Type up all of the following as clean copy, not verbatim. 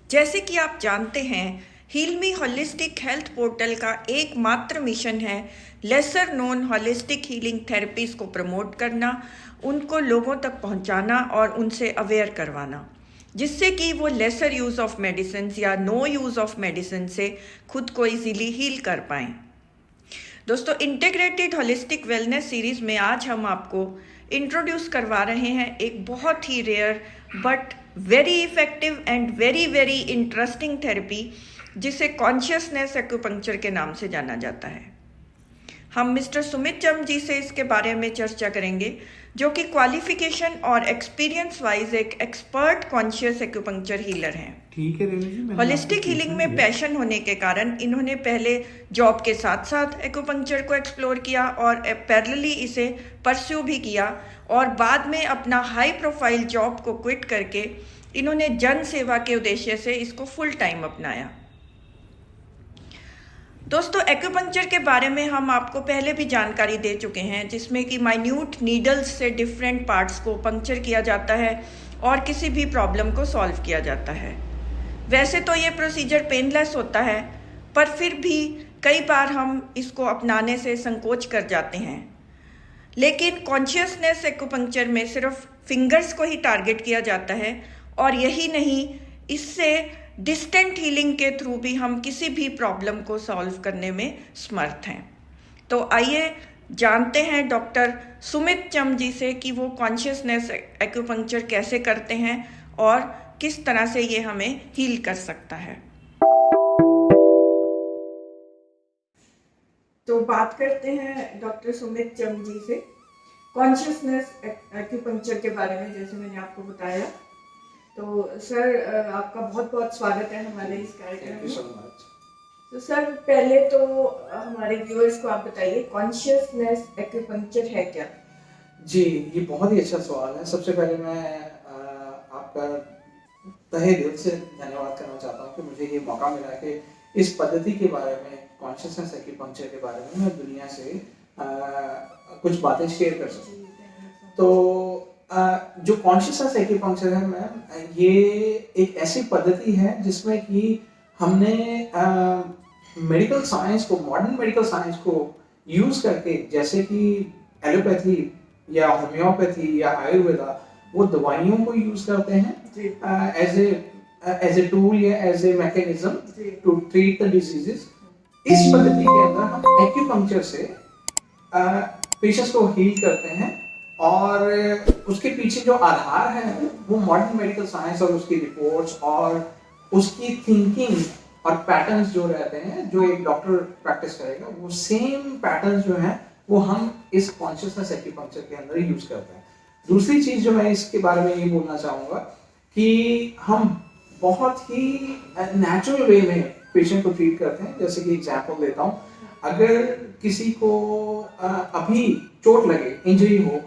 जैसे कि आप जानते हैं, हीलमी होलिस्टिक हेल्थ पोर्टल का एकमात्र मिशन है lesser known holistic healing therapies को प्रमोट करना, उनको लोगों तक पहुंचाना और उनसे अवेयर करवाना, जिससे कि वो लेसर यूज़ ऑफ मेडिसिन या नो यूज़ ऑफ मेडिसिन से खुद को इजीली हील कर पाएं। दोस्तों, इंटीग्रेटेड होलिस्टिक वेलनेस सीरीज़ में आज हम आपको इंट्रोड्यूस करवा रहे हैं एक बहुत ही rare but very effective and very interesting therapy, जिसे कॉन्शियसनेस एक्यूपंक्चर के नाम से जाना जाता है। हम मिस्टर सुमित चम जी से इसके बारे में चर्चा करेंगे, जो कि क्वालिफिकेशन और एक्सपीरियंस वाइज एक एक्सपर्ट कॉन्शियस एक्यूपंक्चर हीलर हैं। ठीक है रेनू जी, होलिस्टिक हीलिंग में पैशन होने के कारण इन्होंने पहले जॉब के साथ साथ एक्यूपंक्चर को एक्सप्लोर किया और पैरेलली इसे परस्यू भी किया, और बाद में अपना हाई प्रोफाइल जॉब को क्विट करके इन्होंने जन सेवा के उद्देश्य से इसको फुल टाइम अपनाया। दोस्तों, एक्यूपंक्चर के बारे में हम आपको पहले भी जानकारी दे चुके हैं, जिसमें कि माइन्यूट नीडल्स से डिफरेंट पार्ट्स को पंक्चर किया जाता है और किसी भी प्रॉब्लम को सॉल्व किया जाता है। वैसे तो ये प्रोसीजर पेनलेस होता है, पर फिर भी कई बार हम इसको अपनाने से संकोच कर जाते हैं। लेकिन कॉन्शियसनेस एक्यूपंक्चर में सिर्फ फिंगर्स को ही टारगेट किया जाता है, और यही नहीं, इससे डिस्टेंट हीलिंग के थ्रू भी हम किसी भी प्रॉब्लम को सॉल्व करने में समर्थ हैं। तो आइए जानते हैं डॉक्टर सुमित चम जी से कि वो कॉन्शियसनेस एक्यूपंक्चर कैसे करते हैं और किस तरह से ये हमें हील कर सकता है। तो बात करते हैं डॉक्टर सुमित चम जी से कॉन्शियसनेस एक्यूपंक्चर के बारे में। जैसे मैंने आपको बताया, तो सर आपका बहुत बहुत स्वागत है हमारे इस कार्यक्रम में। तो सर, पहले तो हमारे व्यूअर्स को आप बताइए, कॉन्शियसनेस एक्यूपंक्चर है क्या? जी, ये बहुत ही अच्छा सवाल है। सबसे पहले मैं आपका तहे दिल से धन्यवाद करना चाहता हूँ कि मुझे ये मौका मिला कि इस पद्धति के बारे में, कॉन्शियसनेस एक्यूपंक्चर के बारे में मैं दुनिया से कुछ बातें शेयर कर सकूँ। तो जो कॉन्शियसनेस एक्यूपंक्चर है मैम, ये एक ऐसी पद्धति है जिसमें कि हमने मेडिकल साइंस को, मॉडर्न मेडिकल साइंस को यूज करके, जैसे कि एलोपैथी या होम्योपैथी या आयुर्वेदा, वो दवाइयों को यूज करते हैं एज ए टूल या as a mechanism to treat the diseases. इस पद्धति के अंदर हम एक्यूपंक्चर से पेशेंट्स को हील करते हैं, और उसके पीछे जो आधार है वो मॉडर्न मेडिकल साइंस और उसकी रिपोर्ट्स और उसकी थिंकिंग और पैटर्न्स जो रहते हैं, जो एक डॉक्टर प्रैक्टिस करेगा, वो सेम पैटर्न्स जो हैं वो हम इस कॉन्शियसनेस एक्यूपंक्चर के अंदर यूज करते हैं। दूसरी चीज जो मैं इसके बारे में ये बोलना चाहूँगा कि हम बहुत ही नेचुरल वे में पेशेंट को ट्रीट करते हैं। जैसे कि एग्जांपल देता हूँ, अगर किसी को अभी चोट लगे, इंजरी हो,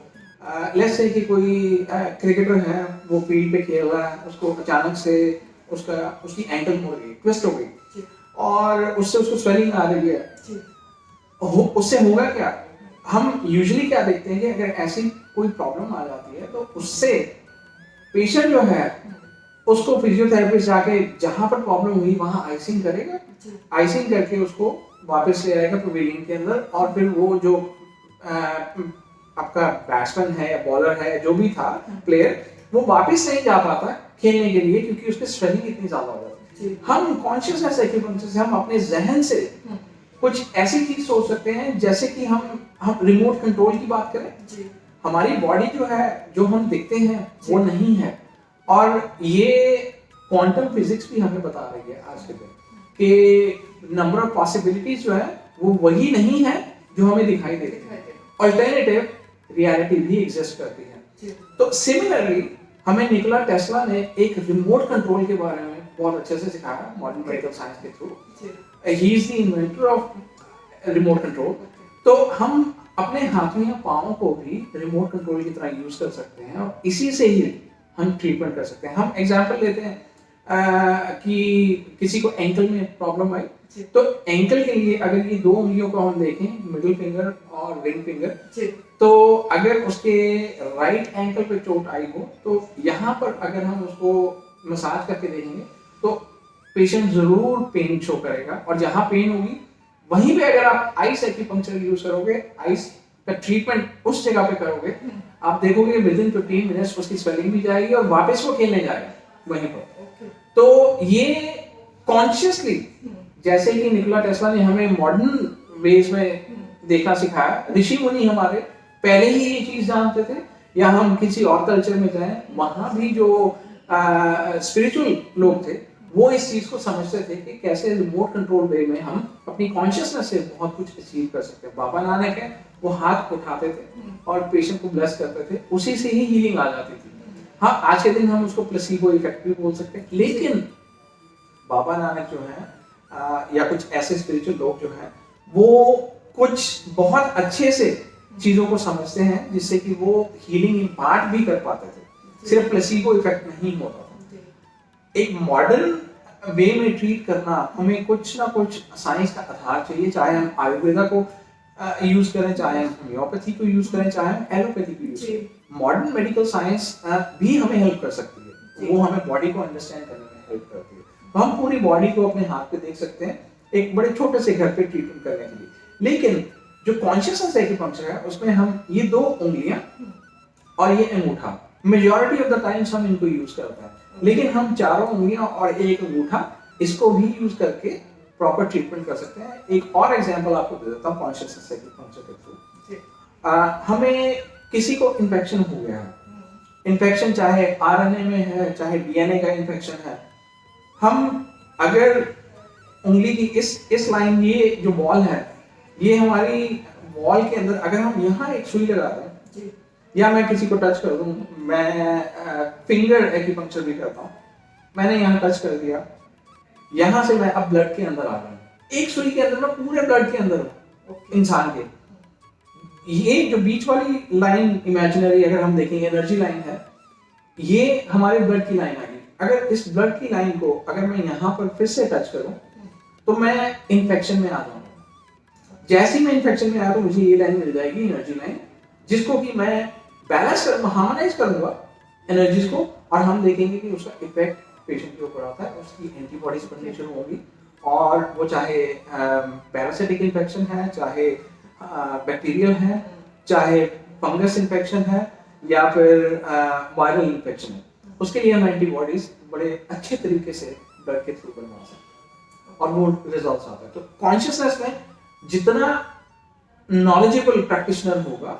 लेट्स से कि कोई क्रिकेटर है, वो फील्ड पे खेल रहा है, उसको अचानक से उसकी एंकल हो गई, ट्विस्ट हो गई, और उससे उसको स्वेलिंग आ रही है, उससे होगा क्या? हम यूजुअली क्या देखते हैं कि अगर ऐसी कोई प्रॉब्लम आ जाती है तो उससे पेशेंट जो है उसको फिजियोथेरेपिस्ट जाके जहां पर प्रॉब्लम हुई वहां आइसिंग करेगा, आइसिंग करके उसको वापस ले आएगा पवेलियन के अंदर, और फिर वो जो आपका बैट्समैन है या बॉलर है, जो भी था प्लेयर, वो वापस नहीं जा पाता खेलने के लिए, क्योंकि उसकी स्वेलिंग इतनी ज्यादा हो जाती है। हम कॉन्शियसनेस एक्यूपंक्चर से हम अपने जहन से कुछ ऐसी चीज सोच सकते हैं, जैसे कि हम रिमोट कंट्रोल की बात करें। हमारी बॉडी जो है, जो हम दिखते हैं वो नहीं है, और ये क्वांटम फिजिक्स भी हमें बता रही है आज के दिन कि नंबर ऑफ पॉसिबिलिटीज जो है वो वही नहीं है जो हमें दिखाई दे रही है, अल्टरनेटिव रियलिटी भी एग्जिस्ट करती है। तो सिमिलरली हमें निकोला टेस्ला ने एक रिमोट कंट्रोल के बारे में बहुत अच्छे से सिखाया मॉडर्न मेडिकल साइंस के through. He is the inventor of remote control. तो हम अपने हाथों या पाँव को भी रिमोट कंट्रोल की तरह यूज कर सकते हैं, और इसी से ही हम ट्रीटमेंट कर सकते हैं। हम एग्जांपल लेते हैं कि किसी को एंकल में प्रॉब्लम आई, तो एंकल के लिए अगर ये दो उंगलियों को हम देखें, मिडिल फिंगर और रिंग फिंगर, तो अगर उसके राइट एंकल पे चोट आई हो, तो यहाँ पर अगर हम उसको मसाज करके देखेंगे तो पेशेंट जरूर पेन शो करेगा, और जहां पेन होगी वहीं पे अगर आप आइस एक्यूपंक्चर यूज करोगे, आइस का ट्रीटमेंट उस जगह पे करोगे, आप देखोगे विद इन 15 मिनट्स उसकी स्वेलिंग भी जाएगी और वापस वो खेलने जाएगा वहीं पर। तो ये कॉन्शियसली, जैसे कि निकोला टेस्ला ने हमें मॉडर्न वेज में देखना सिखाया, ऋषि मुनि हमारे पहले ही ये चीज जानते थे, या हम किसी और कल्चर में जाएं वहां भी जो स्पिरिचुअल लोग थे वो इस चीज को समझते थे कि कैसे रिमोट कंट्रोल वे में हम अपनी कॉन्शियसनेस से बहुत कुछ अचीव कर सकते हैं। बाबा नानक है, वो हाथ उठाते थे और पेशेंट को ब्लेस करते थे, उसी से ही हीलिंग आ जाती थी। हाँ, आज के दिन हम उसको प्लेसिबो इफेक्ट भी बोल सकते हैं, लेकिन बाबा नानक जो है या कुछ ऐसे स्पिरिचुअल लोग जो हैं वो कुछ बहुत अच्छे से चीजों को समझते हैं जिससे कि वो हीलिंग इम्पार्ट भी कर पाते थे, सिर्फ प्लेसिबो इफेक्ट नहीं होता था। एक मॉडर्न वे में ट्रीट करना, हमें कुछ ना कुछ साइंस का आधार चाहिए, चाहे हम आयुर्वेदा को यूज करें, चाहे हम होम्योपैथी को यूज करें, चाहे हम एलोपैथी को यूज करें। मॉडर्न मेडिकल साइंस भी हमें हेल्प कर सकती है, वो हमें बॉडी को अंडरस्टैंड करने में हेल्प करती है। तो हम पूरी बॉडी को अपने हाथ पे देख सकते हैं एक बड़े छोटे से घर पे ट्रीटमेंट करने के लिए। लेकिन जो कॉन्शियसनेस एक्यूपंक्चर है उसमें हम ये 2 उंगलियां और ये अंगूठा मेजॉरिटी ऑफ द टाइम्स हम इनको यूज करते हैं, लेकिन हम 4 उंगलियां और एक अंगूठा इसको भी यूज करके प्रॉपर ट्रीटमेंट कर सकते हैं। एक और एग्जांपल आपको दे देता हूं कॉन्शियसनेस एक्यूपंक्चर के थ्रू। हमें किसी को इन्फेक्शन हो गया है, इन्फेक्शन चाहे आरएनए में है, चाहे डीएनए का इन्फेक्शन है, हम अगर उंगली की इस लाइन, ये जो बॉल है, ये हमारी वॉल के अंदर अगर हम यहाँ एक सुई लगा दें या मैं किसी को टच कर दूं, मैं फिंगर एक्यूपंक्चर भी करता हूँ, मैंने यहाँ टच कर दिया, यहाँ से मैं अब ब्लड के अंदर आ रहा हूँ, एक सुई के अंदर मैं पूरे ब्लड के अंदर हूँ इंसान के। ये जो बीच वाली लाइन इमेजिनरी अगर हम देखेंगे एनर्जी लाइन है, ये हमारे ब्लड की लाइन आ गई। अगर इस ब्लड की लाइन को अगर मैं यहाँ पर फिर से टच करूँ तो मैं इन्फेक्शन में आ जाऊंगा। जैसे ही मैं इन्फेक्शन में आया तो मुझे ये लाइन मिल जाएगी, एनर्जी लाइन, जिसको कि मैं बैलेंस कर, हार्मोनाइज करूंगा एनर्जीज को, और हम देखेंगे कि उसका इफेक्ट पेशेंट के ऊपर आता है, उसकी एंटीबॉडीज बननी शुरू होंगी, और वो चाहे पैरासिटिक इन्फेक्शन है, चाहे बैक्टीरियल है, चाहे फंगस इन्फेक्शन है, या फिर वायरल इन्फेक्शन है, उसके लिए हम एंटीबॉडीज बड़े अच्छे तरीके से ब्लड के थ्रू बनवा सकते हैं और वो रिजल्ट्स आते हैं। तो कॉन्शियसनेस में जितना नॉलेजेबल प्रैक्टिशनर होगा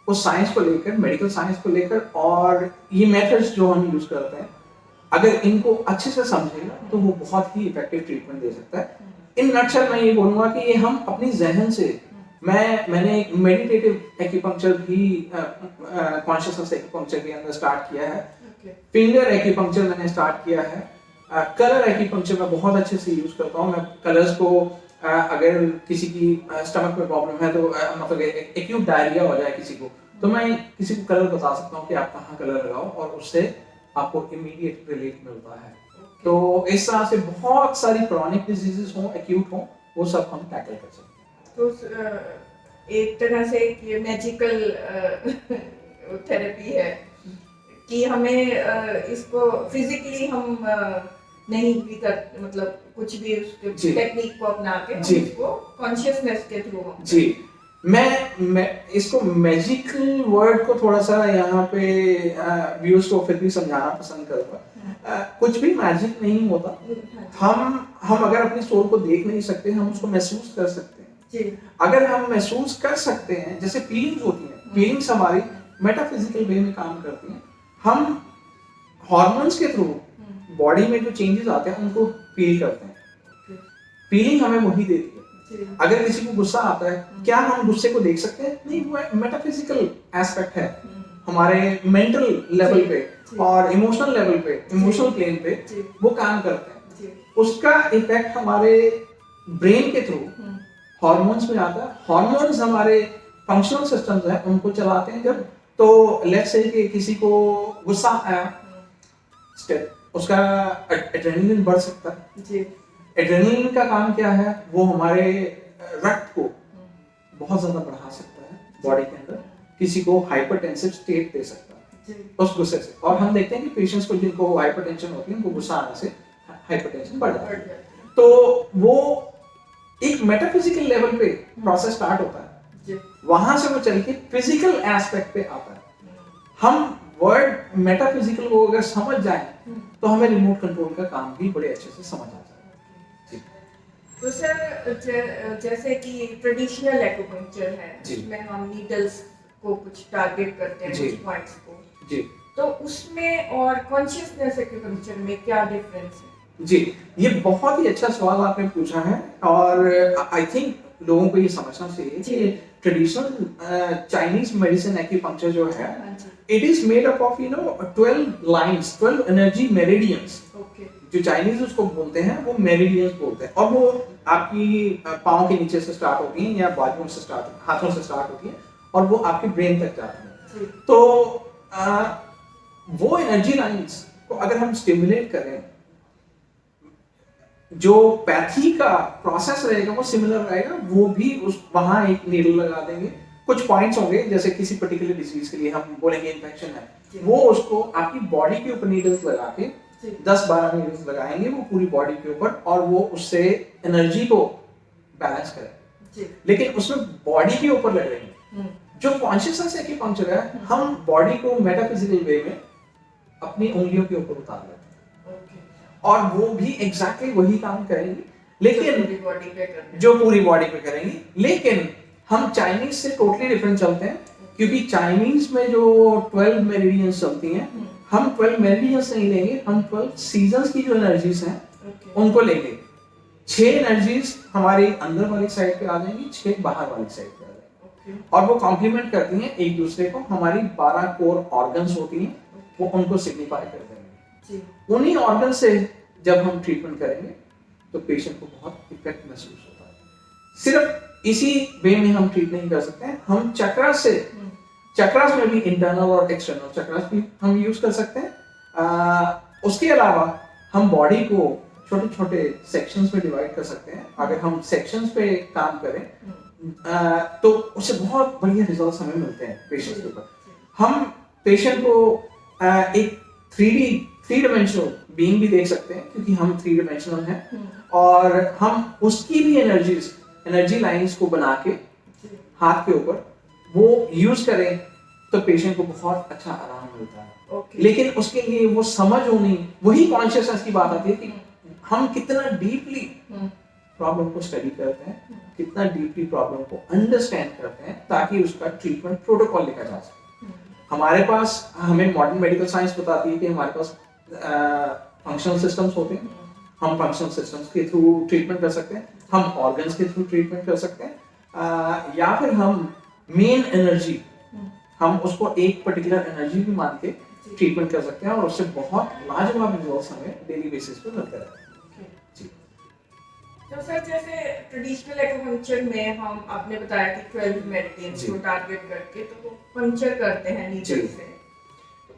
उस साइंस को लेकर, मेडिकल साइंस को लेकर, और ये मेथड्स जो हम यूज करते हैं, अगर इनको अच्छे से समझेगा तो वो बहुत ही इफेक्टिव ट्रीटमेंट दे सकता है। इन नटशल मैं ये बोलूंगा कि ये हम अपनी जहन से, मैंने एक मेडिटेटिव एक्यूपंक्चर भी कॉन्शियसनेस एक्यूपंक्चर के अंदर स्टार्ट किया है, फिंगर एक्यूपंक्चर मैंने स्टार्ट किया है, कलर एक्यूपंक्चर मैं बहुत अच्छे से यूज करता हूँ। मैं कलर्स को अगर किसी की स्टमक में प्रॉब्लम है तो मतलब एक्यूट डायरिया हो जाए किसी को, तो मैं किसी को कलर बता सकता हूँ कि आप कहाँ कलर लगाओ, और उससे आपको इमीडिएट रिलीफ मिलता है। तो इस तरह से बहुत सारी क्रॉनिक डिजीजेस हो, एक्यूट हो, वो सब हम टैकल कर सकते हैं। तो एक तरह से ये मैजिकल थेरेपी है कि हमें इसको फिजिकली हम नहीं भी कर, मतलब कुछ भी उसके टेक्निक को अपना के इसको कॉन्शियसनेस के थ्रू जी। मैं इसको मैजिकल वर्ड को थोड़ा सा यहाँ पे व्यूअर्स को फिर भी समझाना पसंद करूँगा। कुछ भी मैजिक नहीं होता। हम अगर अपनी सोल को देख नहीं सकते, हम उसको महसूस कर सकते हैं जी। अगर हम महसूस कर सकते हैं, जैसे फीलिंग्स होती हैं, फीलिंग्स हमारी मेटाफिजिकल वे में काम करती हैं। हम हॉर्मोन्स के थ्रू बॉडी में जो चेंजेस आते हैं उनको फील करते हैं। फीलिंग हमें वही देती है। अगर किसी को गुस्सा आता है, क्या हम गुस्से को देख सकते हैं? नहीं, वो मेटाफिजिकल एस्पेक्ट है, हमारे मेंटल लेवल पे और इमोशनल लेवल पे, इमोशनल प्लेन पे वो काम करते हैं। उसका इफेक्ट हमारे ब्रेन के थ्रू हॉर्मोन्स में आता है। हॉर्मोन्स हमारे फंक्शनल सिस्टम्स हैं, उनको चलाते हैं। जब तो लेट्स से कि किसी को गुस्सा आया, उसका एड्रेनलिन बढ़ सकता है जी। एड्रेनलिन का काम क्या है? वो हमारे रक्त को बहुत ज्यादा बढ़ा सकता है बॉडी के अंदर, किसी को हाइपरटेंसिव स्टेट दे सकता है उस गुस्से से। और हम देखते हैं कि पेशेंट्स को जिनको हाइपरटेंशन होती है, उनको गुस्सा आने से हाइपरटेंशन बढ़ जाता है। तो वो एक मेटाफिजिकल लेवल पे प्रोसेस स्टार्ट होता है, वहां से वो चल के फिजिकल एस्पेक्ट पे आता है। हम वर्ड मेटाफिजिकल को अगर समझ जाए तो हमें रिमोट कंट्रोल का काम भी बड़े अच्छे से समझ आ जाता है। तो सर जैसे कि ट्रेडिशनल एक्यूपंक्चर है, जिसमें हम नीडल्स को कुछ टारगेट करते हैं, कुछ पॉइंट्स को जी, तो उसमें और कॉन्शियसनेस एक्यूपंक्चर में क्या डिफरेंस है? जी, ये बहुत ही अच्छा सवाल आपने पूछा है और आई थिंक लोगों को ये समझना चाहिए कि ट्रेडिशनल चाइनीज मेडिसिन एक्यूपंक्चर जो है, it is made up of 12 lines, 12 energy meridians. जो चाइनीज उसको बोलते हैं वो मेरिडियंस बोलते हैं, और वो आपकी पाँव के नीचे से स्टार्ट होती हैं या बाजुओं से स्टार्ट, हाथों से स्टार्ट होती हैं और वो आपके ब्रेन तक जाती हैं। तो वो एनर्जी लाइंस को अगर हम स्टिमुलेट करें, जो पैथी का प्रोसेस रहेगा वो सिमिलर रहेगा, वो भी उस वहां एक नीडल लगा देंगे, कुछ पॉइंट्स होंगे, जैसे किसी पर्टिकुलर डिजीज के लिए हम बोलेंगे इन्फेक्शन है, वो उसको आपकी बॉडी के ऊपर नीडल्स लगा के 10-12 नीडल्स लगाएंगे वो पूरी बॉडी के ऊपर, और वो उससे एनर्जी को बैलेंस करेंगे, लेकिन उसमें बॉडी के ऊपर लगेंगे। जो कॉन्शियसनेस एक्यूपंक्चर है, हम बॉडी को मेटाफिजिकल वे में अपनी उंगलियों के ऊपर उतार लेते हैं, और वो भी एग्जैक्टली वही काम करेंगी, लेकिन पूरी बॉडी पे करेंगे, जो पूरी बॉडी पे करेंगी। लेकिन हम चाइनीज से टोटली डिफरेंट चलते हैं, क्योंकि चाइनीज में जो 12 मेरिडियंस चलती हैं, हम 12 मेरिडियंस नहीं लेंगे, हम 12 सीजन्स की जो एनर्जीज हैं उनको लेंगे। 6 एनर्जीज हमारी अंदर वाली साइड पे आ जाएंगी, 6 बाहर वाली साइड पे आ जाएंगी, और वो कॉम्प्लीमेंट करती हैं एक दूसरे को। हमारी 12 कोर ऑर्गन्स होती हैं, वो उनको सिग्निफाई कर देंगे। उन्हीं ऑर्गन से जब हम ट्रीटमेंट करेंगे तो पेशेंट को बहुत इफेक्ट महसूस होता है। सिर्फ इसी वे में हम ट्रीट नहीं कर सकते हैं, हम चक्रास से, चक्रास में भी इंटरनल और एक्सटर्नल चक्रास भी हम यूज कर सकते हैं। उसके अलावा हम बॉडी को छोटे छोटे सेक्शंस में डिवाइड कर सकते हैं। अगर हम सेक्शंस पे काम करें तो उससे बहुत बढ़िया रिजल्ट्स हमें मिलते हैं पेशेंट्स के ऊपर। हम पेशेंट को एक 3 डायमेंशनल बीइंग भी देख सकते हैं, क्योंकि हम 3 डायमेंशनल हैं, और हम उसकी भी एनर्जी लाइंस को बना के हाथ के ऊपर वो यूज करें तो पेशेंट को बहुत अच्छा आराम मिलता है। लेकिन उसके लिए वो समझ होनी, वही कॉन्शियसनेस की बात आती है कि हम कितना डीपली प्रॉब्लम को स्टडी करते हैं, कितना डीपली प्रॉब्लम को अंडरस्टैंड करते हैं, ताकि उसका ट्रीटमेंट प्रोटोकॉल लिखा जा सके। हमारे पास, हमें मॉडर्न मेडिकल साइंस बताती है कि हमारे पास फंक्शनल सिस्टम्स होते हैं, हम फंक्शनल सिस्टम्स के थ्रू ट्रीटमेंट कर सकते हैं, हम ऑर्गन्स के थ्रू ट्रीटमेंट कर सकते हैं, या फिर हम मेन एनर्जी, हम उसको एक पर्टिकुलर एनर्जी भी मान के ट्रीटमेंट कर सकते हैं, और उससे बहुत लाजवाब रिजल्ट्स हमें डेली बेसिस पे मिलते रहते हैं। तो सर, जैसे ट्रेडिशनल एक्यूपंक्चर में हम, आपने बताया कि 12 मेरिडियंस को टारगेट करके तो वो पंक्चर करते हैं नीडल से।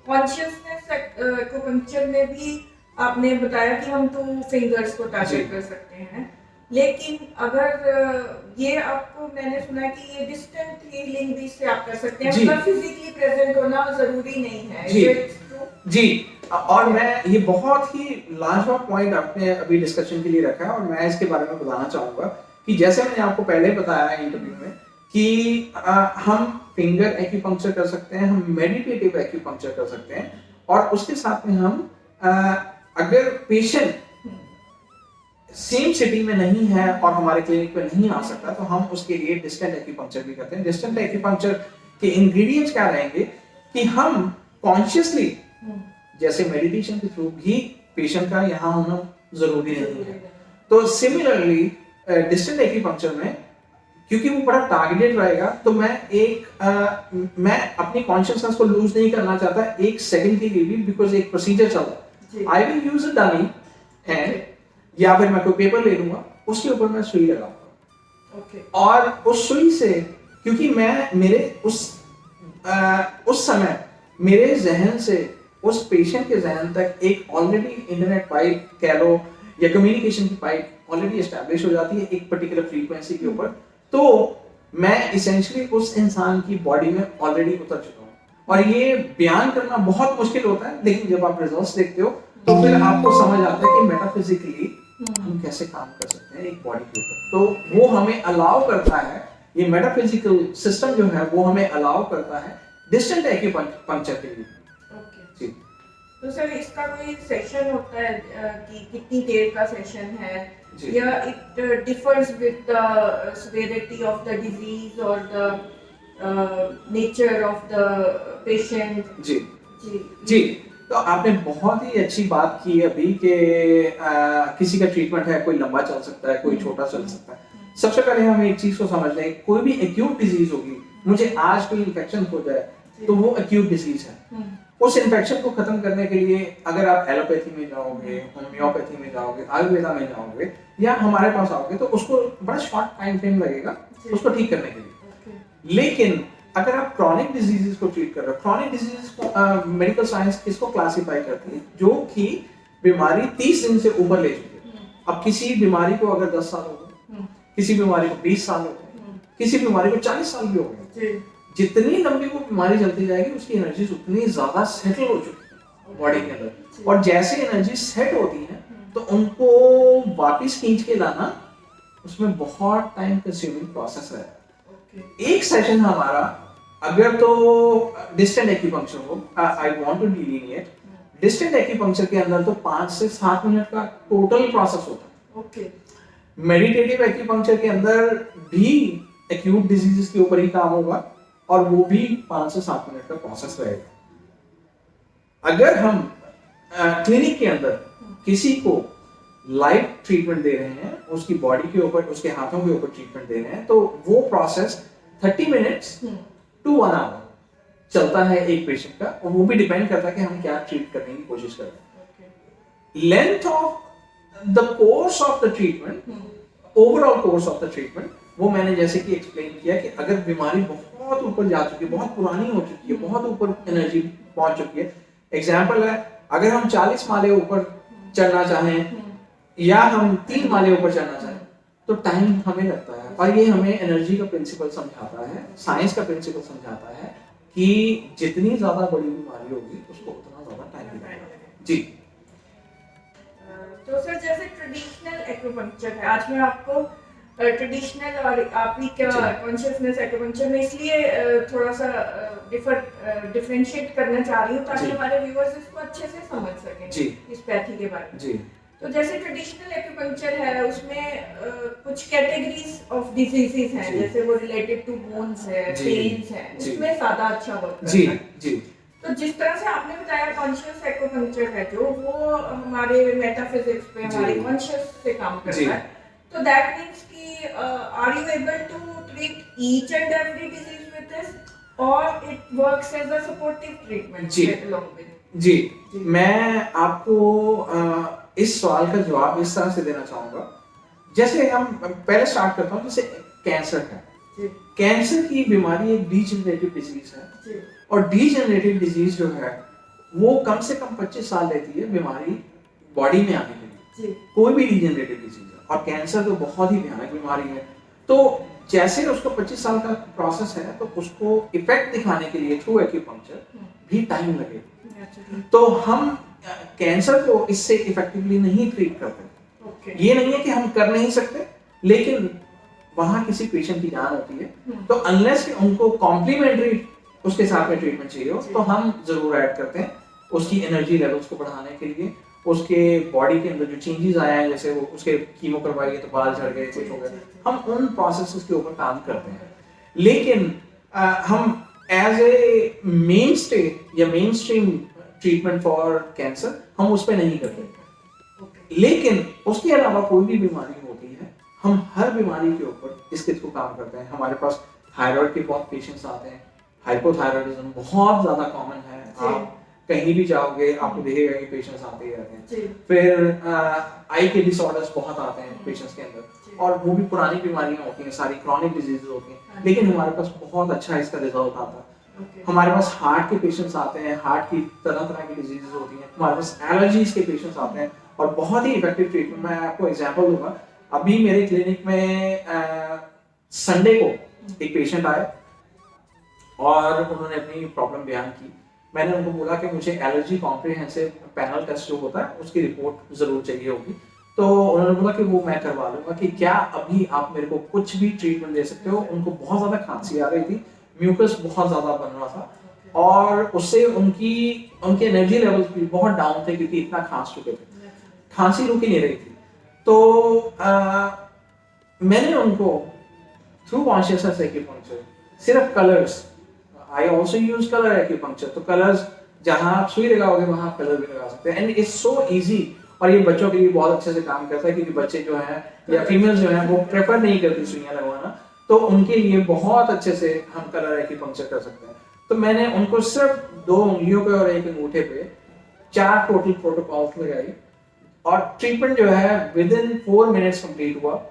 कॉन्शियसनेस एक्यूपंक्चर में भी आपने बताया कि हम 2 फिंगर्स को टारगेट कर सकते हैं, लेकिन अगर ये आपको, मैंने सुना कि ये डिस्टेंट हीलिंग भी से आप कर सकते हैं, मतलब फिजिकली प्रेजेंट होना जरूरी नहीं है। जी, और मैं, ये बहुत ही लाजवाब पॉइंट आपने अभी डिस्कशन के लिए रखा है, और मैं इसके बारे में बताना चाहूंगा कि जैसे मैंने आपको पहले बताया इंटरव्यू में कि हम फिंगर एक्यूपंक्चर कर सकते हैं, हम मेडिटेटिव एक्यूपंक्चर कर सकते हैं, और उसके साथ में हम अगर पेशेंट सेम सिटी में नहीं है और हमारे क्लिनिक पे नहीं आ सकता, तो हम उसके लिए डिस्टेंट एक्यूपंक्चर भी करते हैं। डिस्टेंट एक्यूपंक्चर के इंग्रेडिएंट्स क्या रहेंगे कि हम कॉन्शियसली, जैसे मेडिटेशन के थ्रू भी पेशेंट का यहाँ होना जरूरी नहीं है, तो सिमिलरली डिस्टेंट एक्यूपंक्चर में, क्योंकि वो बड़ा टारगेटेड रहेगा, तो मैं अपनी कॉन्शियसनेस को लूज नहीं करना चाहता 1 सेकंड के लिए भी, बिकॉज एक प्रोसीजर चल रहा है। I will use a dummy hand, या फिर मैं कोई पेपर ले लूंगा, उसके ऊपर मैं सुई लगाऊंगा, और उस सुई से, क्योंकि मैं मेरे उस समय मेरे जहन से उस पेशेंट के जहन तक एक ऑलरेडी इंटरनेट पाइप कह लो या कम्युनिकेशन की पाइप ऑलरेडी एस्टैब्लिश हो जाती है एक पर्टिकुलर फ्रीक्वेंसी के ऊपर, तो मैं इसेंशियली उस इंसान की बॉडी में ऑलरेडी उतर चुका हूँ। और ये बयान करना बहुत मुश्किल होता है, लेकिन जब आप रिजल्ट्स देखते हो तो फिर आपको समझ आता है कि मेटाफिजिकली हम कैसे काम कर सकते हैं एक बॉडी के ऊपर। तो वो हमें अलाउ करता है, ये मेटाफिजिकल सिस्टम जो है वो हमें अलाउ करता है डिस्टेंट एक्यूपंक्चर के लिए। ओके। तो सर इसका कोई सेशन होता है कि कितनी देर का सेशन है, या it differs with the severity of the disease और the nature of the patient? जी जी जी। तो आपने बहुत ही अच्छी बात की अभी कि किसी का ट्रीटमेंट है, कोई लंबा चल सकता है, कोई छोटा चल सकता है। सबसे पहले हम एक चीज को समझ लें, कोई भी एक्यूट डिजीज होगी, मुझे आज कोई इन्फेक्शन हो जाए तो वो एक्यूट डिजीज है। उस इन्फेक्शन को खत्म करने के लिए अगर आप एलोपैथी में जाओगे, होम्योपैथी में जाओगे, आयुर्वेदा में जाओगे या हमारे पास आओगे तो उसको बड़ा शॉर्ट टाइम फ्रेम लगेगा उसको ठीक करने के लिए। लेकिन अगर आप क्रॉनिक डिजीजेस को ट्रीट कर रहे हो, क्रॉनिक डिजीजेस को मेडिकल साइंस किसको क्लासिफाई करती है? जो कि बीमारी 30 दिन से ऊपर ले चुकी है। अब किसी बीमारी को अगर 10 साल हो गए, किसी बीमारी को 20 साल हो गए, किसी बीमारी को 40 साल भी हो गए, जितनी लंबी वो बीमारी चलती जाएगी उसकी एनर्जी उतनी ज्यादा सेटल हो चुकी है बॉडी के अंदर। और जैसे एनर्जी सेट होती है तो उनको वापस खींच के लाना उसमें बहुत टाइम कंज्यूमिंग प्रोसेस है। एक सेशन हमारा अगर तो डिस्टेंट एक्यूपंक्चर हो, I want to delineate, distant acupuncture के अंदर तो 5 से 7 मिनट का टोटल प्रोसेस होता है। ओके। मेडिटेटिव एक्यूपंक्चर के अंदर भी एक्यूट डिजीजेस के ऊपर ही काम होगा और वो भी 5 से 7 मिनट का प्रोसेस रहेगा। अगर हम क्लिनिक के अंदर किसी को लाइव ट्रीटमेंट दे रहे हैं, उसकी बॉडी के ऊपर, उसके हाथों के ऊपर ट्रीटमेंट दे रहे हैं, तो वो प्रोसेस 30 मिनट्स टू 1 आवर चलता है एक पेशेंट का, और वो भी डिपेंड करता है कि हम क्या ट्रीट करने की कोशिश कर रहे हैं। Length of the course of the treatment, overall course of the treatment, वो मैंने जैसे कि एक्सप्लेन किया कि अगर बीमारी बहुत ऊपर जा चुकी है, बहुत पुरानी हो चुकी है, बहुत ऊपर एनर्जी पहुंच चुकी है, एग्जाम्पल है अगर हम 40 माले ऊपर चढ़ना चाहें या हम 3 माले ऊपर चढ़ना चाहें तो टाइम हमें लगता है। और ये हमें एनर्जी का प्रिंसिपल समझाता है, साइंस का प्रिंसिपल समझाता है कि जितनी ज्यादा बड़ी बीमारी होगी उसको उतना ज्यादा टाइम लगेगा। जी। तो सर जैसे ट्रेडिशनल एक्यूपंक्चर है, आज मैं आपको ट्रेडिशनल और आपकी क्या कॉन्शियसनेस एक्यूपंक्चर में इसलिए थोड़ा सा डिफरेंशिएट करना चाह रही हूँ ताकि हमारे व्यूअर्स इसको अच्छे से समझ सकें इस पैथी के बारे में। जी। तो जैसे ट्रेडिशनल एक्यूपंक्चर है उसमें कुछ कैटेगरीज ऑफ डिजीजेस हैं, जैसे वो रिलेटेड टू बोन्स है, पेन्स है, उसमें ज्यादा अच्छा वर्क करता है। जी। तो जिस तरह से आपने बताया कॉन्शियस एक्यूपंक्चर है जो वो हमारे मेटाफिजिक्स पे, हमारे कॉन्शियस से काम करता है, तो दैट मींस कि are you able to treat each and every disease with this और it works as a supportive treatment along with? जी, मैं आपको इस सवाल का जवाब इस तरह से देना चाहूंगा, जैसे हम पहले स्टार्ट करता हूँ, जैसे कैंसर है। कैंसर की बीमारी एक डीजेनरेटिव डिजीज है और डीजेनरेटिव डिजीज जो है वो कम से कम 25 साल लेती है बीमारी बॉडी में आने के लिए, कोई भी डीजेनरेटिव डिजीज है। और कैंसर तो बहुत ही भयानक बीमारी है, तो जैसे उसको 25 साल का प्रोसेस है तो उसको इफेक्ट दिखाने के लिए थ्रू एक्यूपंक्चर भी टाइम लगेगा। तो हम कैंसर को इससे इफेक्टिवली नहीं ट्रीट करते। ये नहीं है कि हम कर नहीं सकते, लेकिन वहां किसी पेशेंट की जान होती है, तो अनलेस कि उनको कॉम्प्लीमेंट्री उसके साथ में ट्रीटमेंट चाहिए हो तो हम जरूर ऐड करते हैं उसकी एनर्जी लेवल्स को बढ़ाने के लिए, उसके बॉडी के अंदर जो चेंजेस आए हैं, जैसे वो उसके कीमो करवाइए तो बाल झड़ गए, कुछ हो गया, हम उन प्रोसेसेस के ऊपर काम करते हैं। लेकिन हम एज ए मेन स्टे या main stream treatment for cancer हम उस पर नहीं करते। लेकिन उसके अलावा कोई भी बीमारी होती है, हम हर बीमारी के ऊपर इसके थ्रू काम करते हैं। हमारे पास थायराइड के बहुत पेशेंट्स आते हैं, हाइपोथायराइडिज्म बहुत ज्यादा कॉमन है, आप कहीं भी जाओगे आपको देखेगा कि पेशेंट्स आते ही रहते हैं। फिर आई के डिसऑर्डर्स बहुत आते हैं पेशेंट्स के अंदर, और वो भी पुरानी बीमारियां होती हैं, सारी क्रॉनिक डिजीजेस होती हैं, लेकिन हमारे पास बहुत अच्छा इसका रिजल्ट आता है। हमारे पास हार्ट के पेशेंट्स आते हैं, हार्ट की तरह तरह की डिजीजेस होती हैं, हमारे पास एलर्जीज के पेशेंट्स आते हैं और बहुत ही इफेक्टिव ट्रीटमेंट। मैं आपको एग्जांपल दूंगा, अभी मेरे क्लिनिक में संडे को एक पेशेंट आए और उन्होंने अपनी प्रॉब्लम बयान की मैंने उनको बोला कि मुझे एलर्जी कॉम्प्रिहेंसिव पैनल टेस्ट जो होता है उसकी रिपोर्ट ज़रूर चाहिए होगी। तो उन्होंने बोला कि वो मैं करवा लूँगा, कि क्या अभी आप मेरे को कुछ भी ट्रीटमेंट दे सकते हो। उनको बहुत ज़्यादा खांसी आ रही थी, म्यूकस बहुत ज़्यादा बन रहा था और उससे उनके एनर्जी लेवल्स भी बहुत डाउन थे क्योंकि इतना खांस चुके थे, खांसी रुक ही नहीं रही थी। तो मैंने उनको थ्रू कॉन्शियसनेस एक्यूपंक्चर सिर्फ colours, I also use colour acupuncture, तो कलर्स जहां आप सुई लगाओगे वहां आप कलर भी लगा सकते हैं, एंड इट्स सो इजी। और ये बच्चों के लिए बहुत अच्छे से काम करता है क्योंकि बच्चे जो हैं या फीमेल्स जो हैं वो प्रेफर नहीं करती सुइयां लगवाना, तो उनके लिए बहुत अच्छे से हम कलर एक्यूपंक्चर कर सकते हैं। तो मैंने उनको सिर्फ 2 उंगलियों पे और 1 अंगूठे पे 4 टोटल प्रोटोकॉल्स लगाई और ट्रीटमेंट जो है विद इन 4 मिनट्स कंप्लीट हुआ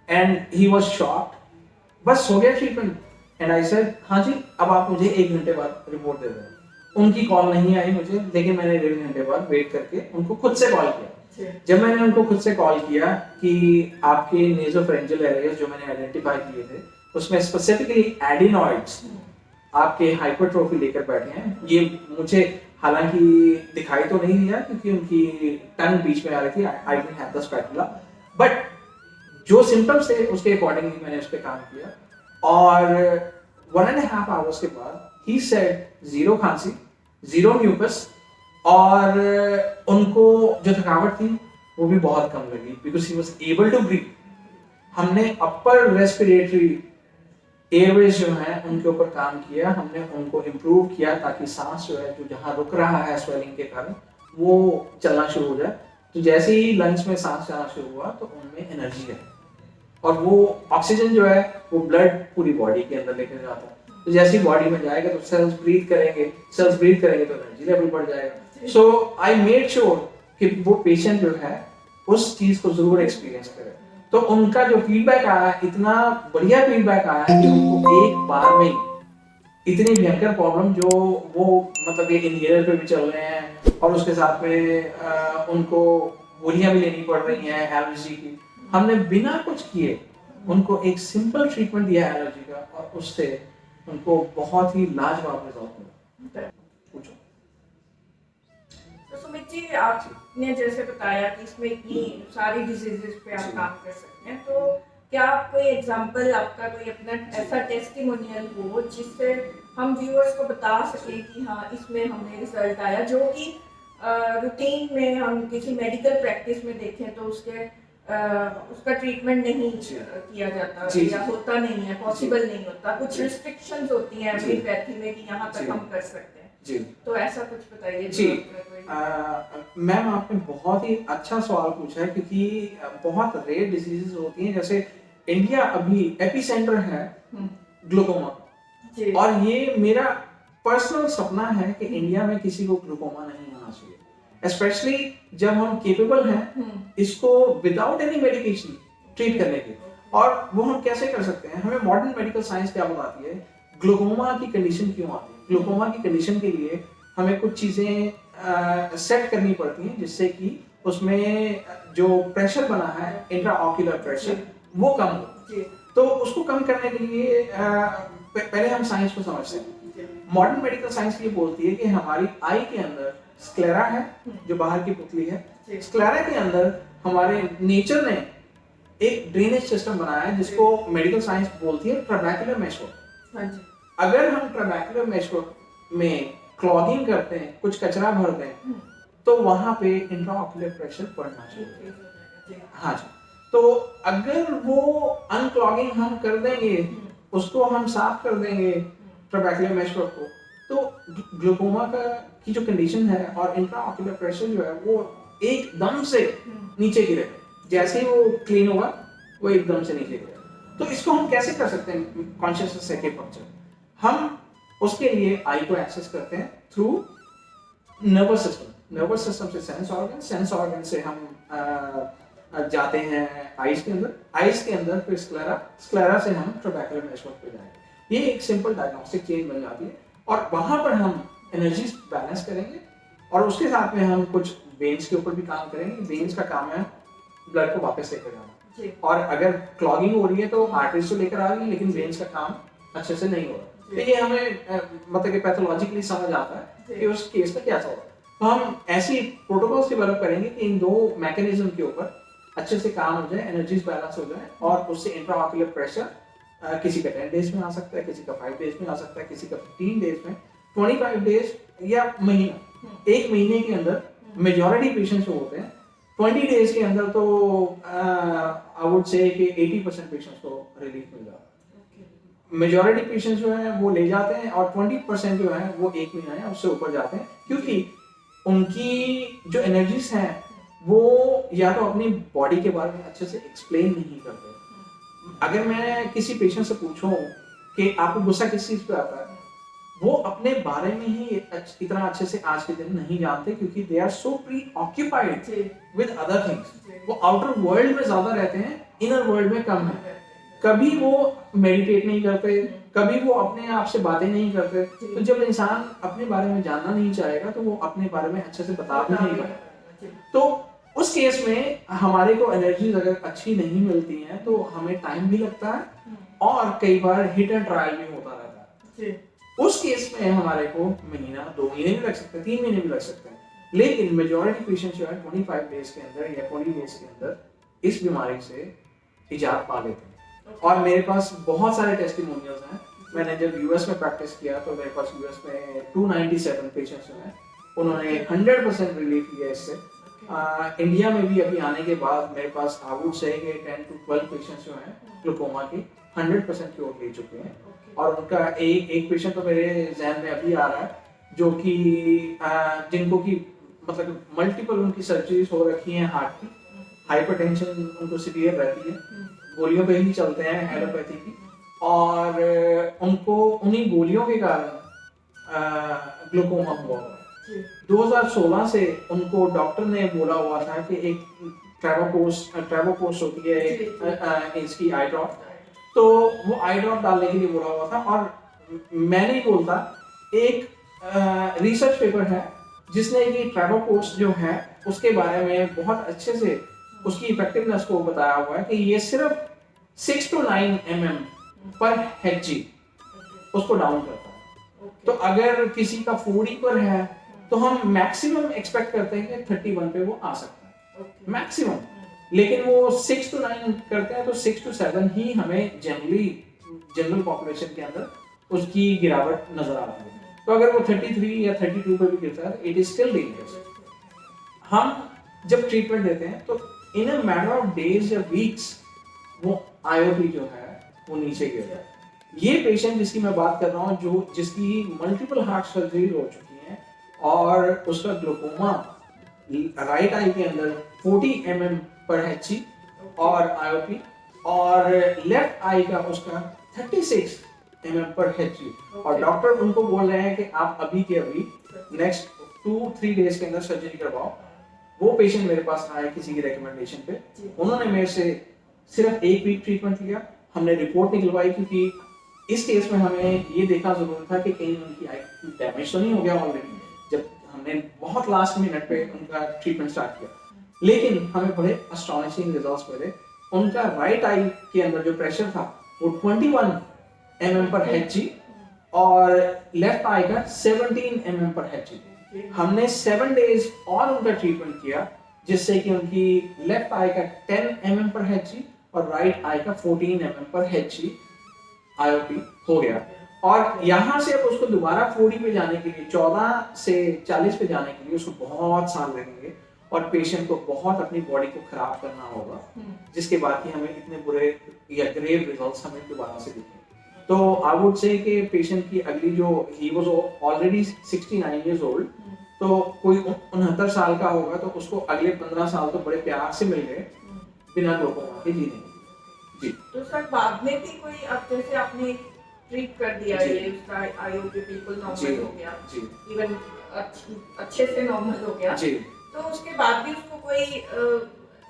एंड ही वाज शॉक्ड। बस हो गया ट्रीटमेंट एंड आई सेड हाँ जी अब आप मुझे 1 घंटे बाद रिपोर्ट दे दें। उनकी कॉल नहीं आई मुझे, लेकिन मैंने 1.5 घंटे बाद वेट करके उनको खुद से कॉल किया। जब मैंने उनको खुद से कॉल किया कि आपके नेसोफेरेंजियल एरियाज जो मैंने आइडेंटिफाई किए थे उसमें स्पेसिफिकली एडिनॉइड्स आपके हाइपरट्रोफी लेकर बैठे हैं, ये मुझे हालांकि दिखाई तो नहीं दिया क्योंकि उनकी टंग बीच में आ रही थी, I didn't have the spatula, but जो सिम्टम्स थे उसके अकॉर्डिंगली मैंने उस पर काम किया और 1.5 आवर्स के बाद ही सेड 0 खांसी, 0 म्यूकस और उनको जो थकावट थी वो भी बहुत कम लगी because he was able to breathe. हमने अपर रेस्पिरेटरी एयरवेज जो है उनके ऊपर काम किया, हमने उनको इम्प्रूव किया ताकि सांस जो है जो जहाँ रुक रहा है स्वेलिंग के कारण वो चलना शुरू हो जाए। तो जैसे ही लंग्स में सांस जाना शुरू हुआ तो उनमें एनर्जी है और वो ऑक्सीजन जो है वो ब्लड पूरी बॉडी के अंदर लेकर जाता है। तो जैसे ही बॉडी में जाएगा तो सेल्स ब्रीथ करेंगे तो एनर्जी लेवल बढ़ जाएगा। सो आई मेड श्योर कि वो पेशेंट जो है उस चीज को जरूर एक्सपीरियंस करे। तो उनका जो फीडबैक आया, इतना बढ़िया फीडबैक आया कि उनको एक बार में इतनी भयंकर प्रॉब्लम जो वो मतलब ये इनहेलर पे भी चल रहे हैं और उसके साथ में उनको गोलियां भी लेनी पड़ रही हैं एलर्जी की, हमने बिना कुछ किए उनको एक सिंपल ट्रीटमेंट दिया एलर्जी का और उससे उनको बहुत ही लाजवाब रिजल्ट मिला। पूछो। तो सुमित जी आपने जैसे बताया कि इसमें इतनी सारी डिजीजेस पे आप काम कर सकते हैं, तो क्या आप कोई एग्जांपल आपका कोई अपना ऐसा टेस्टिमोनियल हो जिससे हम व्यूअर्स को बता सकें कि हाँ इसमें हमें रिजल्ट आया, जो कि रूटीन में हम किसी मेडिकल प्रैक्टिस में देखें तो उसका ट्रीटमेंट नहीं किया जाता या होता नहीं है, पॉसिबल नहीं होता, कुछ रिस्ट्रिक्शंस होती हैं एलोपैथी में कि यहाँ तक हम कर सकते हैं जी। तो ऐसा कुछ बताइए जी। मैम आपने बहुत ही अच्छा सवाल पूछा है क्योंकि बहुत रेयर डिजीजेस होती हैं, जैसे इंडिया अभी एपिसेंटर है ग्लूकोमा और ये मेरा पर्सनल सपना है कि इंडिया में किसी को ग्लूकोमा नहीं होना चाहिए, स्पेशली जब हम केपेबल हैं इसको विदाउट एनी मेडिकेशन ट्रीट करने के। और वो हम कैसे कर सकते हैं, हमें मॉडर्न मेडिकल साइंस क्या बताती है ग्लूकोमा की कंडीशन क्यों आती है। ग्लूकोमा की कंडीशन के लिए हमें कुछ चीजें सेट करनी पड़ती हैं जिससे कि उसमें जो प्रेशर बना है इंट्राऑक्यूलर प्रेशर वो कम हो। तो उसको कम करने के लिए पहले हम साइंस को समझते हैं। मॉडर्न मेडिकल साइंस ये बोलती है कि हमारी आई के अंदर स्क्लेरा है जो बाहर की पुतली है, स्क्लेरा के अंदर हमारे नेचर ने एक ड्रेनेज सिस्टम बनाया है जिसको मेडिकल साइंस बोलती है ट्रैबेकुलर मेशवर्क। अगर हम ट्रैबेकुलर मेशवर्क में क्लॉगिंग करते हैं, कुछ कचरा भरते हैं तो वहां पे इंट्राऑक्यूलर प्रेशर बढ़ना चाहिए। हाँ जी, तो अगर वो अनक्लॉगिंग हम कर देंगे, उसको हम साफ कर देंगे ट्रैबेकुलर मेशवर्क को, तो ग्लूकोमा की जो कंडीशन है और इंट्राऑक्यूलर प्रेशर जो है वो एकदम से नीचे गिरेगा। जैसे ही वो क्लीन होगा वो एकदम से नीचे गिरेगा। तो इसको हम कैसे कर सकते हैं कॉन्शियसनेस एक्यूपंक्चर? हम उसके लिए आई को एक्सेस करते हैं through nervous system. Nervous system से सेंस ऑर्गन से हम जाते हैं आइज के अंदर फिर स्क्लेरा से हम ट्रैबेकुलर मेशवर्क पे जाएंगे। ये एक सिंपल डायग्नोस्टिक चेन बन जाती है और वहां पर हम एनर्जी बैलेंस करेंगे और उसके साथ में हम कुछ वेन्स के ऊपर भी काम करेंगे। वेन्स का काम है ब्लड को वापस लेकर जाना, और अगर क्लॉगिंग हो रही है तो आर्टरीज तो लेकर आ रही है लेकिन वेन्स का काम अच्छे से नहीं हो रहा। तो ये हमें मतलब कि पैथोलॉजिकली समझ आता है कि उस केस में क्या चल रहा है। तो हम ऐसी प्रोटोकॉल्स डेवलप करेंगे कि इन दो मैकेनिज्म के ऊपर अच्छे से काम हो जाए, एनर्जीज बैलेंस हो जाए और उससे इंट्राऑक्यूलर प्रेशर किसी का 10 डेज में आ सकता है, किसी का 5 डेज में आ सकता है, किसी का 15 डेज में, 25 डेज या महीना, एक महीने के अंदर मेजॉरिटी पेशेंट्स जो होते हैं 20 डेज के अंदर तो आई वुड से कि 80% पेशेंट्स को रिलीफ मिल जाता है। मेजॉरिटी पेशेंट्स जो है वो ले जाते हैं और 20% जो है वो एक महीना या उससे ऊपर जाते हैं, क्योंकि उनकी जो एनर्जीज हैं वो या तो अपनी बॉडी के बारे में अच्छे से एक्सप्लेन नहीं करते। अगर मैं किसी पेशेंट से पूछूं कि आपको गुस्सा किस चीज पे आता है, वो अपने बारे में ही इतना अच्छे से आज के दिन नहीं जानते, क्योंकि they are so preoccupied with other things. वो आउटर वर्ल्ड में ज्यादा रहते हैं, इनर वर्ल्ड में कम है। कभी वो मेडिटेट नहीं करते, कभी वो अपने आप से बातें नहीं करते। तो जब इंसान अपने बारे में जानना नहीं चाहेगा तो वो अपने बारे में अच्छे से बता भी नहीं पाएगा। तो उस केस में हमारे को एनर्जीज अगर अच्छी नहीं मिलती हैं तो हमें टाइम भी लगता है और कई बार हिट एंड ट्रायल भी होता रहता है। उस केस में हमारे को महीना, 2 महीने भी लग सकते हैं, 3 महीने भी लग सकते हैं, लेकिन मेजॉरिटी पेशेंट जो है 25 डेज के अंदर या 20 डेज के अंदर इस बीमारी से इजाद पा लेते हैं। और मेरे पास बहुत सारे टेस्टिमोनियल्स हैं। मैंने जब यूएस में प्रैक्टिस किया तो मेरे पास यूएस में 297 पेशेंट्स जो हैं उन्होंने 100% रिलीफ लिया इससे। इंडिया में भी अभी आने के बाद मेरे पास I would say 10 to 12 patients जो हैं ग्लूकोमा के 100% क्योर ले चुके हैं। और उनका एक पेशेंट तो मेरे जहन में अभी आ रहा है जो कि जिनको की मतलब मल्टीपल उनकी सर्जरीज हो रखी हैं, हार्ट की, हाइपरटेंशन उनको सीवियर रहती है, गोलियों पे ही चलते हैं एलोपैथी की, और उनको उन्हीं गोलियों के कारण ग्लूकोमा हुआ है। 2016 से उनको डॉक्टर ने बोला हुआ था कि एक ट्रेवोकोस होती है एक इसकी आई ड्रॉप, तो वो आई ड्रॉप डालने के लिए बोला हुआ था। और मैं नहीं बोलता, एक रिसर्च पेपर है जिसने ये ट्रेवोकोस जो है उसके बारे में बहुत अच्छे से उसकी इफेक्टिवनेस को बताया हुआ है कि ये सिर्फ 6 to 9 mm पर Hg उसको डाउन करता है। तो अगर किसी का 40 पर है तो हम मैक्सिमम एक्सपेक्ट करते हैं कि 31 पे वो आ सकता है, मैक्सिमम। लेकिन वो 6 to 9 करते हैं तो 6 to 7 ही हमें जनरल पॉपुलेशन के अंदर उसकी गिरावट नजर आती है। तो अगर वो 33 या 32 पे भी गिरता है इट इज स्टिल डेंजरस। हम जब ट्रीटमेंट देते हैं तो इन अ मैटर ऑफ डेज या वीक्स वो आईओपी जो है वो नीचे गिरता है। ये पेशेंट जिसकी मैं बात कर रहा हूँ, जो जिसकी मल्टीपल हार्ट सर्जरी हो चुकी है और उसका ग्लूकोमा राइट आई के अंदर 40 mm पर Hg और आईओपी, और लेफ्ट आई का उसका 36 mm पर Hg, और डॉक्टर उनको बोल रहे हैं कि आप अभी के अभी नेक्स्ट 2-3 डेज के अंदर सर्जरी करवाओ। वो पेशेंट मेरे पास आया किसी की रिकमेंडेशन पे, उन्होंने मेरे से सिर्फ 1 वीक ट्रीटमेंट लिया, हमने रिपोर्ट निकलवाई, क्योंकि इस केस में हमें ये देखना जरूरी था कि कहीं उनकी आई डैमेज तो नहीं हो गया ऑलरेडी, जब हमने बहुत लास्ट मिनट पे उनका ट्रीटमेंट स्टार्ट किया। लेकिन हमें बड़े अस्टॉनिशिंग रिजल्ट्स मिले। उनका राइट आई के अंदर जो प्रेशर था वो 21 mm पर Hg और लेफ्ट आई का 17 mm पर Hg। हमने 7 डेज और उनका ट्रीटमेंट किया, जिससे कि उनकी लेफ्ट आई का 10 mm पर Hg और राइट आई का 14 mm पर Hg आईओपी हो गया। और यहाँ से अब उसको दोबारा 40 पे जाने के लिए, 14 से 40 पे जाने के लिए उसको बहुत साल लगेंगे और पेशेंट को बहुत अपनी बॉडी को खराब करना होगा, जिसके बाद कि हमें इतने बुरे या ग्रेव रिजल्ट्स हमें दोबारा से दिखेंगे। तो आई वुड से कि पेशेंट की अगली जो he was already 69 years old, तो कोई 69 साल का होगा तो उसको अगले 15 साल तो बड़े प्यार से मिल गए बिना ग्लूकोमा के जीने। जी तो सर बाद में भी कोई, अब जैसे आपने ट्रीट कर दिया ये उसका आईओपी बिल्कुल नॉर्मल हो गया, इवन अच्छे से नॉर्मल हो गया, तो उसके बाद भी उसको कोई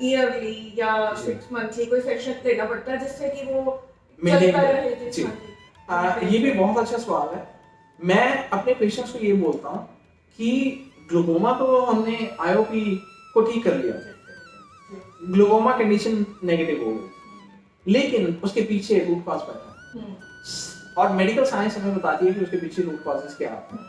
ईयरली या 6 मंथली कोई सेशन देना पड़ता है जिससे कि वो चलता रहे? जी ये भी बहुत अच्छा सवाल है। मैं अपने पेशेंट्स को ये बोलता हूँ कि ग्लूकोमा तो हमने आईओपी को ठीक कर लिया, ग्लूकोमा कंडीशन नेगेटिव हो गई, लेकिन उसके पीछे रूट कॉज बैठा। और मेडिकल साइंस हमें बताती है कि उसके पीछे रूट कॉजेज क्या आते हैं।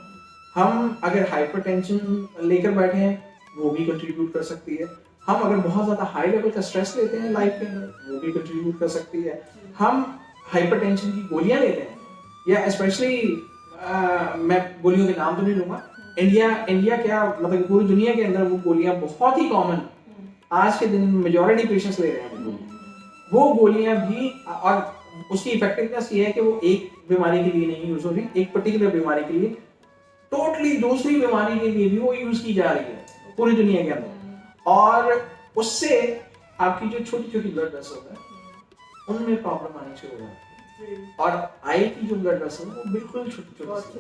हम अगर हाइपरटेंशन लेकर बैठे हैं वो भी कंट्रीब्यूट कर सकती है। हम अगर बहुत ज़्यादा हाई लेवल का स्ट्रेस लेते हैं लाइफ के अंदर वो भी कंट्रीब्यूट कर सकती है। हम हाइपरटेंशन की गोलियां लेते हैं या स्पेशली मैं गोलियों के नाम तो नहीं लूंगा, इंडिया क्या मतलब पूरी दुनिया के अंदर वो गोलियां बहुत ही कॉमन आज के दिन मेजॉरिटी पेशेंट्स ले रहे हैं वो गोलियां भी। और उसकी इफेक्टिवनेस ये है कि वो एक बीमारी के लिए नहीं यूज हो रही, एक पर्टिकुलर बीमारी के लिए, टोटली दूसरी बीमारी के लिए भी वो यूज की जा रही है पूरी दुनिया के अंदर। और उससे आपकी जो छोटी छोटी ब्लड वेसल्स है उनमें प्रॉब्लम आनी शुरू हो जाती है और आई की जो ब्लड वेसल है वो बिल्कुल छोटी छोटी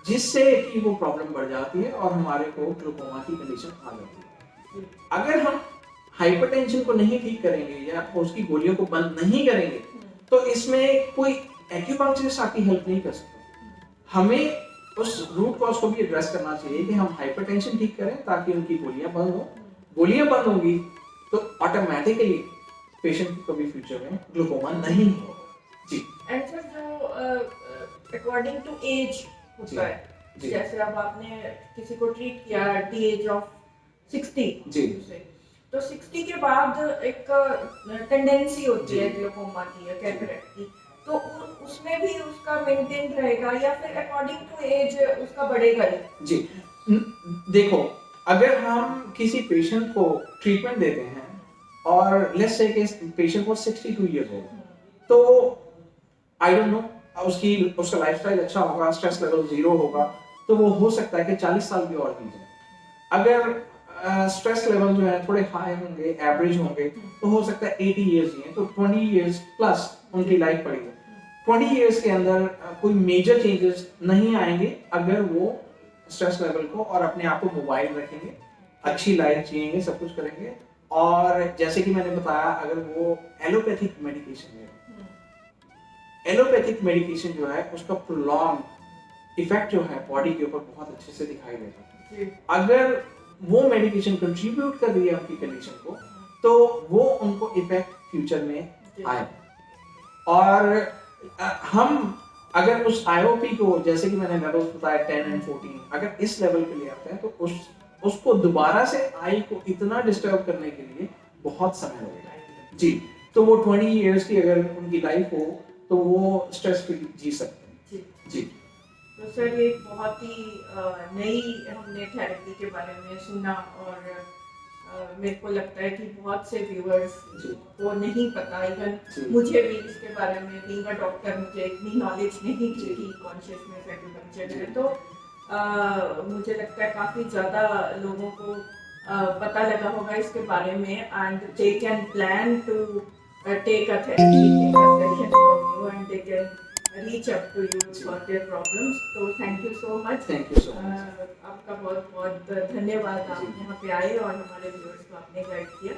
जिससे कि वो प्रॉब्लम बढ़ जाती है और हमारे को ग्लूकोमा की कंडीशन आ जाती है। अगर हम हाइपरटेंशन को नहीं ठीक करेंगे या उसकी गोलियों को बंद नहीं करेंगे तो इसमें कोई एक्यूपंक्चरिस्ट आपकी हेल्प नहीं कर सकता। हमें उस रूट कॉज को भी एड्रेस करना चाहिए कि हम हाइपरटेंशन ठीक करें ताकि उनकी गोलियां बंद हो। गोलियां बंद होंगी तो ऑटोमेटिकली पेशेंट को कभी फ्यूचर में ग्लूकोमा नहीं होगा। जी। एंड सर जो अकॉर्डिंग टू एज होता है, जैसे अब आपने किसी को ट्रीट किया एट द एज ऑफ 60 जी, तो 60 के बाद एक टेंडेंसी होती है ग्लूकोमा की या कैटरेक्ट की, तो उसमें भी उसका मेंटेन रहेगा या फिर अकॉर्डिंग टू एज उसका बढ़ेगा ही? जी देखो, अगर हम किसी पेशेंट को ट्रीटमेंट देते हैं और लेट्स से कि पेशेंट को 62 इयर्स हो तो आई डोंट नो उसका लाइफस्टाइल अच्छा होगा, स्ट्रेस लेवल 0 होगा तो वो हो सकता है कि 40 साल की और जी जाए। अगर स्ट्रेस लेवल जो है थोड़े हाई होंगे, एवरेज होंगे तो हो सकता है 80 इयर्स जिए तो 20 इयर्स प्लस उनकी लाइफ पड़ेगी। 20 इयर्स के अंदर कोई मेजर चेंजेस नहीं आएंगे अगर वो स्ट्रेस लेवल को और अपने आप को मोबाइल रखेंगे, अच्छी लाइफ जिएंगे, सब कुछ करेंगे। और जैसे कि मैंने बताया अगर वो एलोपैथिक मेडिकेशन एलोपैथिक मेडिकेशन जो है उसका प्रोलॉन्ग इफेक्ट जो है बॉडी के ऊपर बहुत अच्छे से दिखाई देता है। अगर वो मेडिकेशन कंट्रीब्यूट कर रही है उनकी कंडीशन को तो वो उनको इफेक्ट फ्यूचर में आए। और हम अगर उस आईओपी को जैसे कि मैंने लेवल्स बताया 10 एंड 14 अगर इस लेवल पे ले आते हैं तो उसको दोबारा से आई को इतना डिस्टर्ब करने के लिए बहुत समय लगेगा। जी, तो वो 20 इयर्स की अगर उनकी लाइफ हो तो वो स्ट्रेस फ्री जी सकते हैं। जी। तो सर ये बहुत ही नई हमने थेरेपी के बारे में सुना और मेरे को लगता है कि बहुत से व्यूअर्स को नहीं पता, इवन मुझे भी इसके बारे में बीइंग अ डॉक्टर मुझे इतनी नॉलेज नहीं थी कि कॉन्शियसनेस एक्यूपंक्चर है। तो मुझे लगता है काफ़ी ज़्यादा लोगों को पता लगा होगा इसके बारे में and they can plan to take a therapy, take a session from you and they can reach up to you for their problems. So thank you so much. Thank you so much. आपका बहुत बहुत धन्यवाद, आप यहाँ पे आए और हमारे व्यूअर्स को आपने गाइड किया।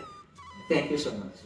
Thank you so much.